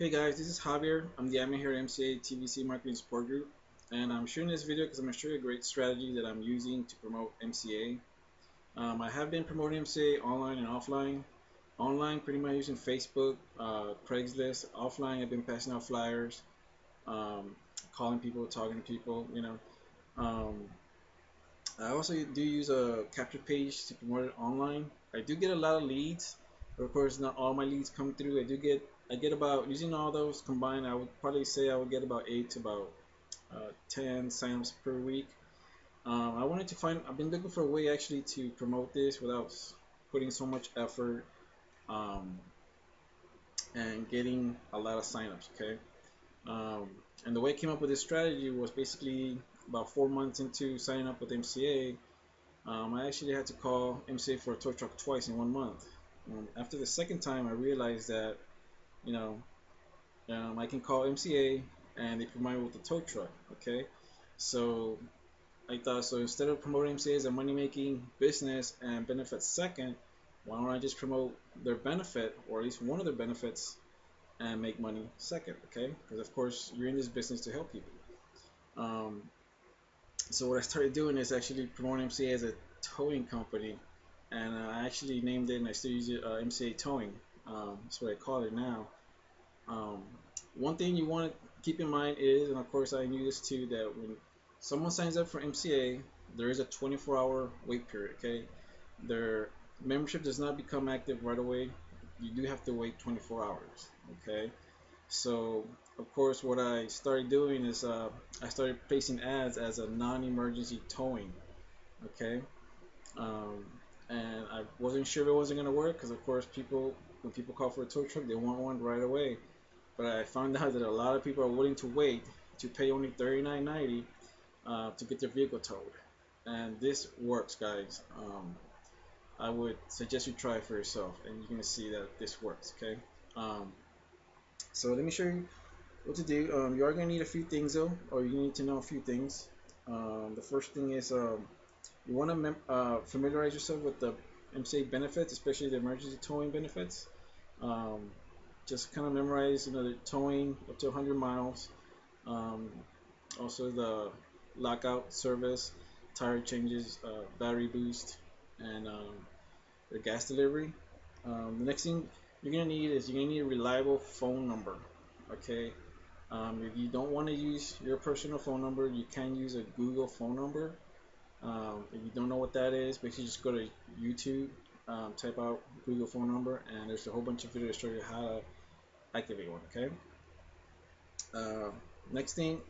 Hey guys, this is Javier. I'm the admin here at MCA TVC Marketing Support Group, and I'm sharing this video because I'm going to show you a great strategy that I'm using to promote MCA. I have been promoting MCA online and offline. Online, pretty much using Facebook, Craigslist. Offline, I've been passing out flyers, um, calling people, talking to people. Um, I also do use a capture page to promote it online. I do get a lot of leads, but of course not all my leads come through. I get about, using all those combined, I would probably say I would get about 8 to about 10 signups per week. I wanted to find, I've been looking for a way actually to promote this without putting so much effort um, and getting a lot of signups. Okay. Um, and the way I came up with this strategy was basically about 4 months into signing up with MCA. I actually had to call MCA for a tow truck twice in 1 month. After the second time, I realized that you know I can call MCA and they provide me with a tow truck. Okay, so I thought, so instead of promoting MCA as a money making business and benefits second, why don't I just promote their benefit, or at least one of their benefits, and make money second? Okay, because of course you're in this business to help people. Um, so what I started doing is actually promoting MCA as a towing company, and I actually named it, and I still use it, MCA Towing. That's what I call it now. Um, One thing you want to keep in mind is, and of course I knew this too, that when someone signs up for MCA, there is a 24-hour wait period. Okay, their membership does not become active right away. You do have to wait 24 hours. Okay, so of course what I started doing is I started placing ads as a non-emergency towing. Okay, um, and I wasn't sure if it wasn't gonna work because of course when people call for a tow truck, they want one right away. But I found out that a lot of people are willing to wait to pay only $39.90 to get their vehicle towed, and this works, guys. I would suggest you try it for yourself, and you're gonna see that this works. Okay, um, so let me show you what to do. You are gonna need a few things though, or you need to know a few things. The first thing is you want to familiarize yourself with the MCA benefits, especially the emergency towing benefits. Um, just kind of memorize, the towing up to 100 miles. Um, Also the lockout service, tire changes, battery boost, and the gas delivery. The next thing you're gonna need a reliable phone number. Okay. If you don't want to use your personal phone number, you can use a Google phone number. If you don't know what that is, basically just go to YouTube, type out Google phone number, and there's a whole bunch of videos to show you how to activate one. Okay. Uh, Next thing,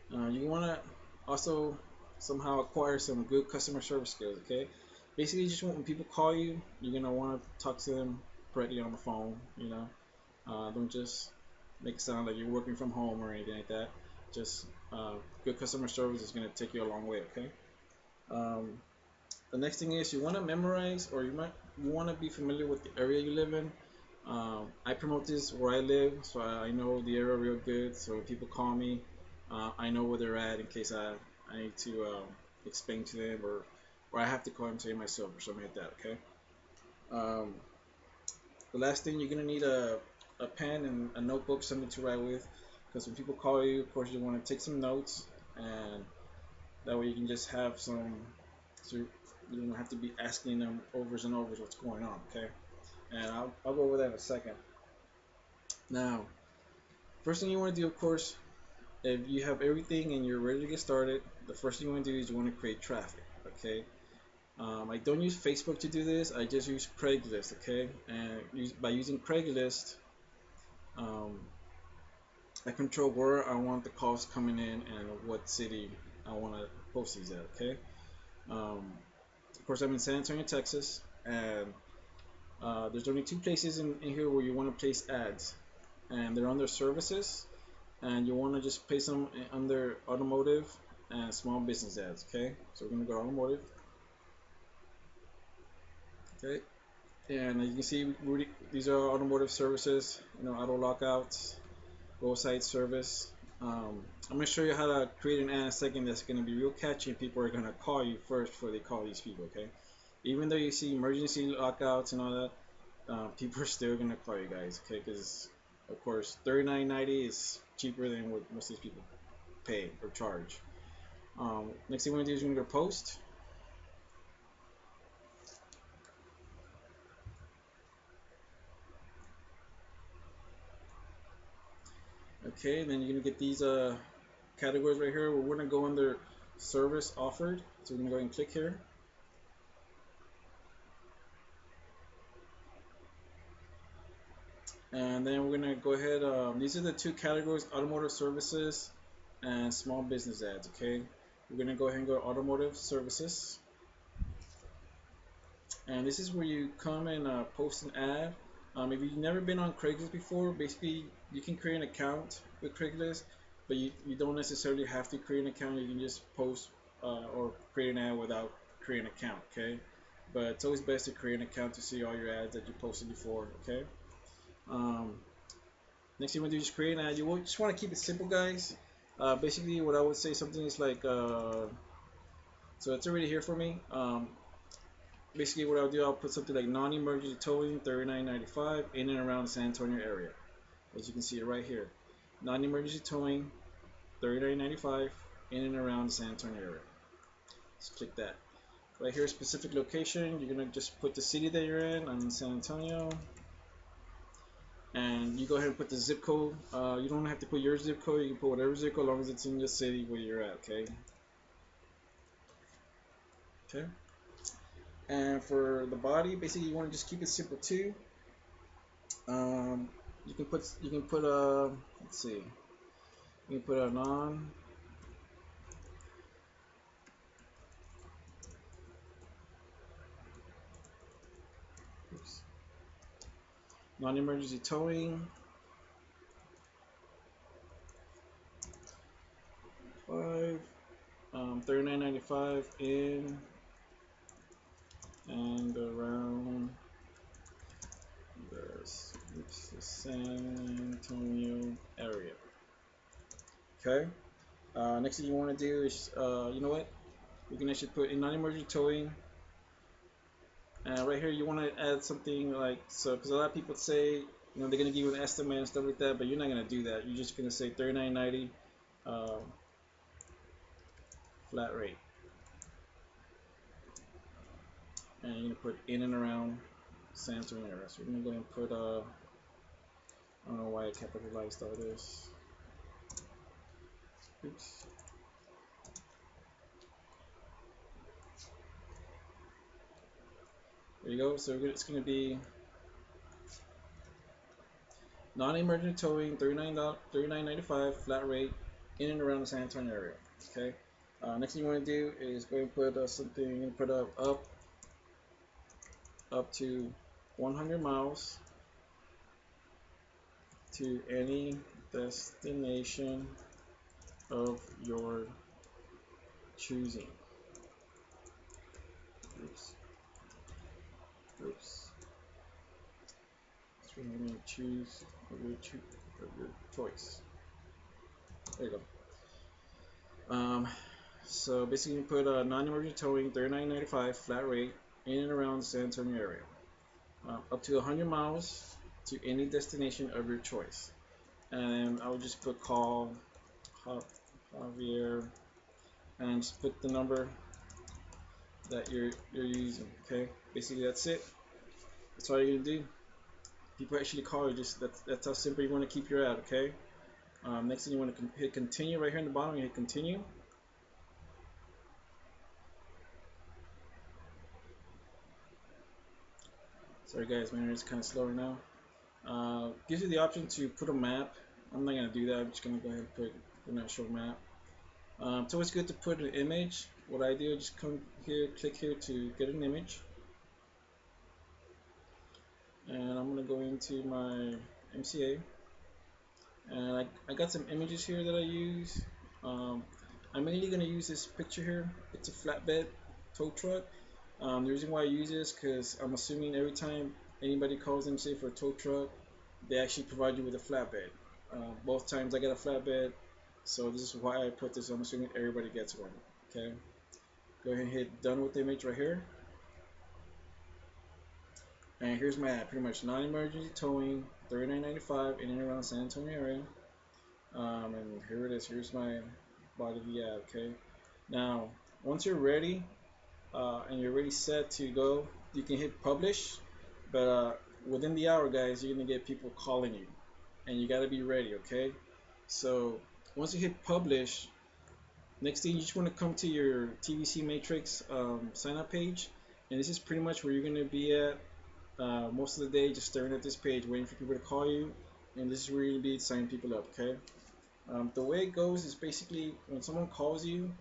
you want to also somehow acquire some good customer service skills. Okay. Basically, just when people call you, you're gonna want to talk to them directly on the phone. Don't just make it sound like you're working from home or anything like that. Just good customer service is gonna take you a long way. Okay. Um, the next thing is you want to memorize, or you want to be familiar with the area you live in. I promote this where I live, so I know the area real good. So when people call me, I know where they're at in case I need to explain to them, or I have to call them to myself or something like that. Okay. Um, the last thing, you're gonna need a pen and a notebook, something to write with, because when people call you, of course you want to take some notes, and that way you can just have some, so you don't have to be asking them overs and overs what's going on. Okay. And I'll go over that in a second. Now, first thing you want to do, of course, if you have everything and you're ready to get started, the first thing you want to do is you want to create traffic. Okay. I don't use Facebook to do this. I just use Craigslist. Okay. And by using Craigslist, um, I control where I want the calls coming in and what city I want to post these at. Okay. Um, of course, I'm in San Antonio, Texas, and there's only two places in here where you want to place ads, and they're under services, and you want to just place them under automotive and small business ads. Okay, so we're gonna go to automotive. Okay, and as you can see, these are automotive services. Auto lockouts, roadside service. I'm gonna show you how to create an ad in a second that's gonna be real catchy, and people are gonna call you first before they call these people. Okay, even though you see emergency lockouts and all that, people are still gonna call you guys. Okay, because Of course, $39.90 is cheaper than what most of these people pay or charge. Next thing we're gonna do is we're gonna go post. Okay, and then you're gonna get these categories right here. We're gonna go under service offered. So we're gonna go ahead and click here. And then we're gonna go ahead. These are the two categories: automotive services and small business ads. Okay, we're gonna go ahead and go to automotive services, and this is where you come and post an ad. If you've never been on Craigslist before, basically you can create an account with Craigslist, but you don't necessarily have to create an account. You can just post or create an ad without creating an account. Okay, but it's always best to create an account to see all your ads that you posted before. Okay. Um, Next thing you want to do is create an ad. You just want to keep it simple, guys. Basically, what I would say something is like, so it's already here for me. Basically, what I'll do, I'll put something like non-emergency towing, $39.95 in and around the San Antonio area. As you can see it right here, non-emergency towing, $39.95 in and around the San Antonio area. Just click that. Right here, specific location. You're gonna just put the city that you're in. I'm in San Antonio. And you go ahead and put the zip code. You don't have to put your zip code. You can put whatever zip code, as long as it's in the city where you're at. Okay. Okay. And for the body, basically, you want to just keep it simple too. You can put a, let's see. You can put a non-emergency towing. Five. 39.95 in and around the San Antonio area. Okay. Next thing you want to do is, you know what? You can actually put in non-emergency towing. Right here, you want to add something like so, because a lot of people say, they're gonna give you an estimate and stuff like that, but you're not gonna do that. You're just gonna say $39.90 flat rate, and you're gonna put in and around San Antonio area. So we're gonna go ahead and put I don't know why I capitalized all this. Oops. There you go. So it's gonna be non-emergency towing, $39.95 flat rate in and around the San Antonio area. Okay. Next thing you want to do is go and put something. You can put up to 100 miles to any destination of your choosing. Oops. Oops. So we're going to choose of your choice. There you go. So basically, you put non-emergency towing, $39.95 flat rate in and around the San Antonio area. Up to 100 miles to any destination of your choice. And I would just put call Javier and just put the number that you're using. Okay, basically that's it. That's all you're gonna do. People actually call you. That's how simple you want to keep your ad. Okay. Next thing you want to hit continue right here in the bottom. You hit continue. Sorry guys, my internet's kind of slower now. Gives you the option to put a map. I'm not gonna do that. I'm just gonna go ahead and put an actual map. It's always good to put an image. What I do, just come here, click here to get an image, and I'm gonna go into my MCA, and I got some images here that I use. I'm mainly gonna use this picture here. It's a flatbed tow truck. The reason why I use this because I'm assuming every time anybody calls them, say for a tow truck, they actually provide you with a flatbed. Both times I got a flatbed, so this is why I put this. I'm assuming everybody gets one. Okay. Go ahead and hit done with the image right here. And here's my ad, pretty much non-emergency towing, $39.95 in and around San Antonio area. And here it is. Here's my body of the ad. Okay. Now, once you're ready and you're ready set to go, you can hit publish. But within the hour, guys, you're gonna get people calling you, and you gotta be ready. Okay. So once you hit publish, next thing you just want to come to your TVC Matrix sign up page, and this is pretty much where you're gonna be at most of the day, just staring at this page, waiting for people to call you, and this is where you're gonna be signing people up. Okay. The way it goes is basically when someone calls you,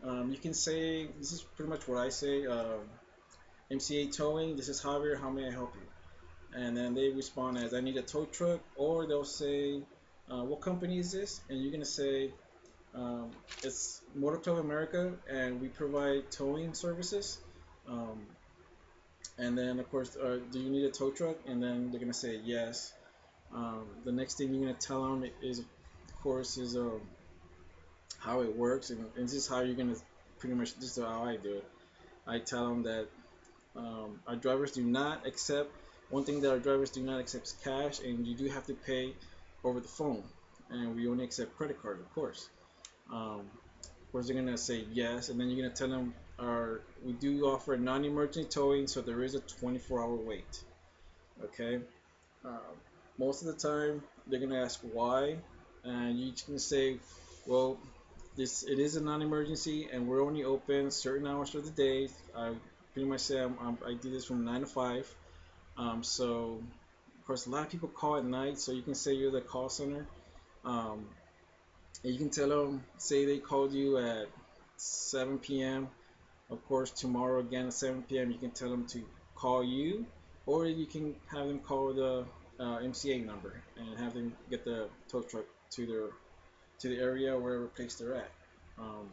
you can say, this is pretty much what I say, MCA Towing, this is Javier, how may I help you? And then they respond as, I need a tow truck, or they'll say, what company is this? And you're going to say, um, it's Motor Club America, and we provide towing services. Um, and then, of course, do you need a tow truck? And then they're going to say yes. The next thing you're going to tell them is, of course, is how it works, and this is how you're gonna pretty much, this is how I do it. I tell them that our drivers do not accept, one thing that our drivers do not accept is cash, and you do have to pay over the phone, and we only accept credit card, of course. Of course, they're gonna say yes, and then you're gonna tell them we do offer non-emergency towing, so there is a 24-hour wait. Okay. uh, Most of the time they're gonna ask why, and you can say, well, it is a non-emergency, and we're only open certain hours of the day. I pretty much say I do this from 9 to 5. So of course a lot of people call at night, so you can say you're the call center. Um, and you can tell them, say they called you at 7 p.m. Of course, tomorrow again at 7 p.m. you can tell them to call you, or you can have them call the MCA number and have them get the tow truck to the area, wherever place they're at. Um,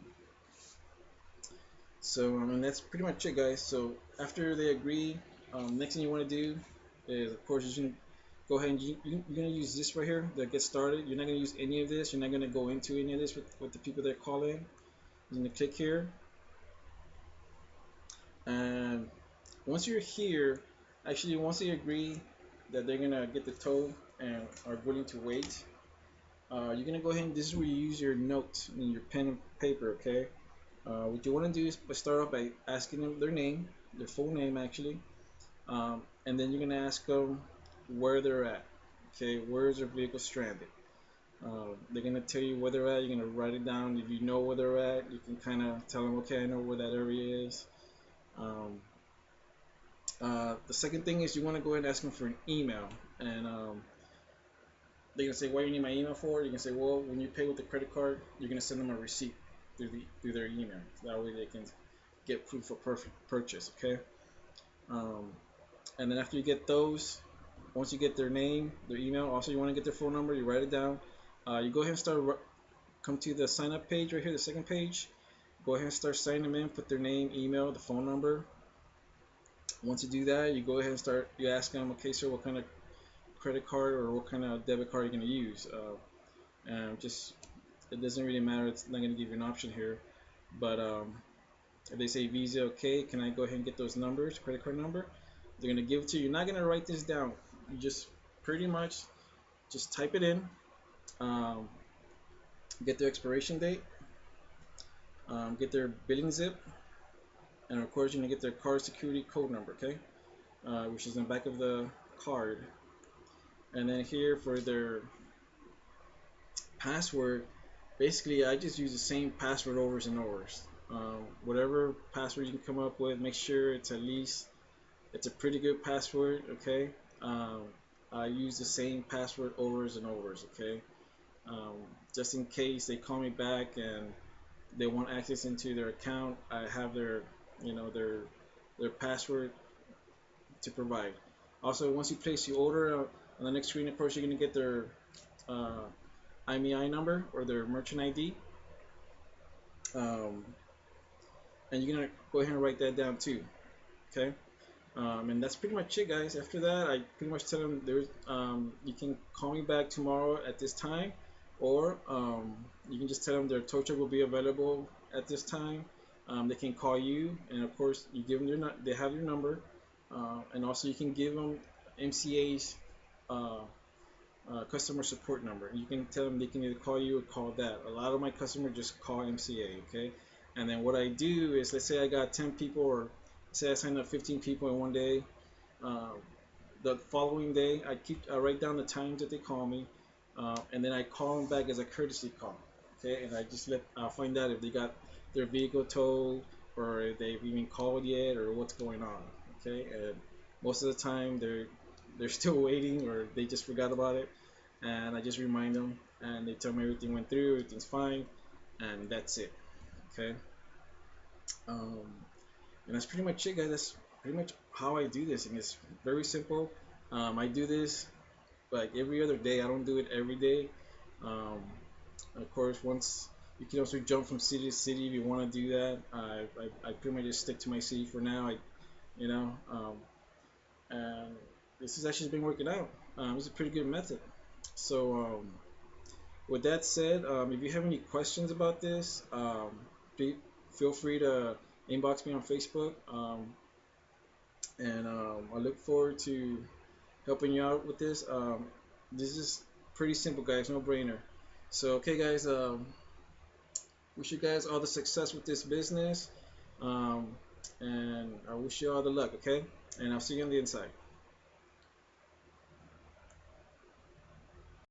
so I mean that's pretty much it, guys. So after they agree, next thing you want to do is, of course, you're gonna go ahead and you're gonna use this right here to get started. You're not gonna use any of this. You're not gonna go into any of this with the people that call in. You're gonna click here, and once you're here, actually once they agree that they're gonna get the tow and are willing to wait, you're gonna go ahead and this is where you use your notes and your pen and paper. Okay. What you want to do is start off by asking them their name, their full name actually, and then you're gonna ask them where they're at. Okay, where is their vehicle stranded? They're gonna tell you where they're at. You're gonna write it down. If you know where they're at, you can kind of tell them, okay, I know where that area is. Um, the second thing is you want to go ahead and ask them for an email, and they're gonna say, "What do you need my email for?" You can say, "Well, when you pay with the credit card, you're gonna send them a receipt through their email. That way they can get proof of purchase." Okay. Um, and then after you get those, once you get their name, their email, also you want to get their phone number. You write it down. You go ahead and come to the sign up page right here, the second page. Go ahead and start signing them in. Put their name, email, the phone number. Once you do that, you go ahead and start. You ask them, okay, sir, what kind of credit card or what kind of debit card you're gonna use. And just it doesn't really matter. It's not gonna give you an option here. But if they say Visa, okay, can I go ahead and get those numbers, credit card number? They're gonna give it to you. You're not gonna write this down. You just pretty much just type it in. Um, get their expiration date. Get their billing zip, and of course you're gonna get their card security code number, okay, which is in the back of the card. And then here for their password, basically I just use the same password overs and overs. Whatever password you can come up with, make sure it's a pretty good password, okay. I use the same password overs and overs, okay. um, just in case they call me back and they want access into their account, I have their password to provide. Also, once you place your order, on the next screen, of course, you're going to get their uh, IMEI number or their merchant ID. Um, and you're going to go ahead and write that down too. Okay. And that's pretty much it, guys. After that, I pretty much tell them you can call me back tomorrow at this time, or you can just tell them their tow truck will be available at this time. They can call you, and of course, you give them they have your number, and also you can give them MCA's customer support number. You can tell them they can either call you or call that. A lot of my customers just call MCA, okay? And then what I do is, let's say I got 10 people, or say I signed up 15 people in one day. Uh, the following day, I write down the times that they call me, and then I call them back as a courtesy call, okay? And I'll find out if they got their vehicle towed, or if they've even called yet, or what's going on, okay? And most of the time they're still waiting, or they just forgot about it, and I just remind them, and they tell me everything went through, everything's fine, and that's it, okay? Um, and that's pretty much it, guys. That's pretty much how I do this, and it's very simple. I do this like every other day. I don't do it every day. Um, of course, once you can also jump from city to city if you want to do that. I pretty much just stick to my city for now. You know, and this has actually been working out. It's a pretty good method. So, with that said, if you have any questions about this, feel free to inbox me on Facebook. And I look forward to helping you out with this. This is pretty simple, guys, no brainer. So, okay, guys, wish you guys all the success with this business. Um, and I wish you all the luck, okay? And I'll see you on the inside.